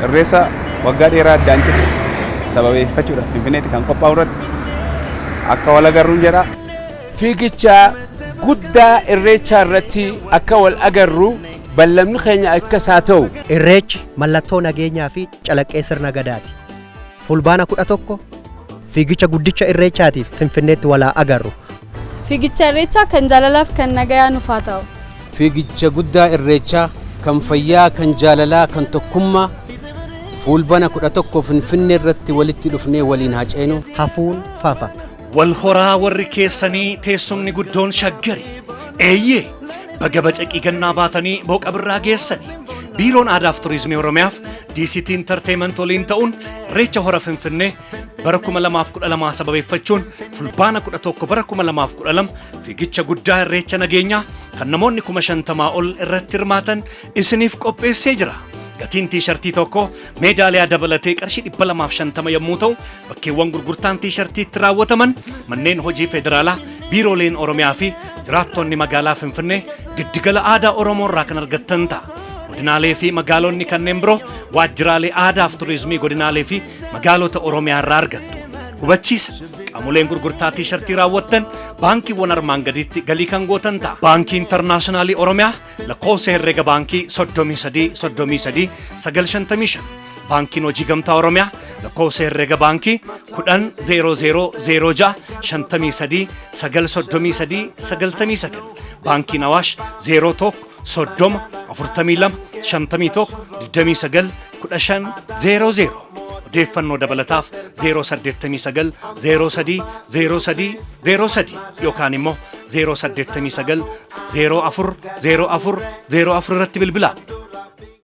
irreessa waggaa dheeraa addaan citu sababeeffachuudhaaf Finfinneetti kan qophaa'u irratti akka wal agarruun jedha. Fiigicha guddaa irreechaa irratti akka wal agarru bal'amni keenya akkas haa ta'u. Irreechi mallattoo nageenyaa fi calaqqee sirna gadaati. Fulbaana 11 fiigicha guddicha irreechaatiif Finfinneetti walaa agarru. Fiigicha irreechaa kan jaalalaaf kan nagayaa nuuf haa ta'u. Fiigicha guddaa irreechaa kan fayyaa kan jaalalaa kan tokkummaa fulbaana 11 Finfinnee irratti walitti dhufnee waliin haa ceenu. Hafuun fafa. Wal horaa warri keessanii teessumni guddoon shaggari. Eeyyee baga bacaqii gannaa baatanii booqa birraa geessanii. Biiroon Aadaa fi Turizimii Oromiyaaf DCT Entertainment waliin ta'uun irreecha hora Finfinnee bara 2012 sababeeffachuun fulbaana 11 bara 2012 fiigicha guddaa irreecha nageenyaa kan namoonni 50,000 ol irratti hirmaatan isiniif qopheessee jira. Gatiin tiishartii tokko meedaaliyaa dabalatee qarshii 250 yommuu ta'u bakkeewwan gurgurtaan tiishartiitti raawwataman manneen hojii federaalaa, biirooleen Oromiyaa fi jiraattonni magaalaa Finfinnee giddigala aadaa Oromoo irraa kan argattan ta'a. Godinaalee fi magaalonni kanneen biroo waajjiraalee aadaa fi turizimii godinaalee fi magaalota Oromiyaa irraa argattu. Hubachiisa qaamoleen gurgurtaa tiishartii raawwattan baankiiwwan armaan gadiitti galii kan gootan ta'a. Baankii Intarnaashinaali Oromiyaa lakkoofsa herreega baankii 33 Baankiin Hojii Gamtaa Oromiyaa lakkoofsa herreega baankii 100006 53 933 Baankiin Awaash 01 Soddoma 42 51 29 1500 odeeffannoo dabalataaf 089 03 03 03 yookaan immoo 089 04 04 04 irratti bilbilaa.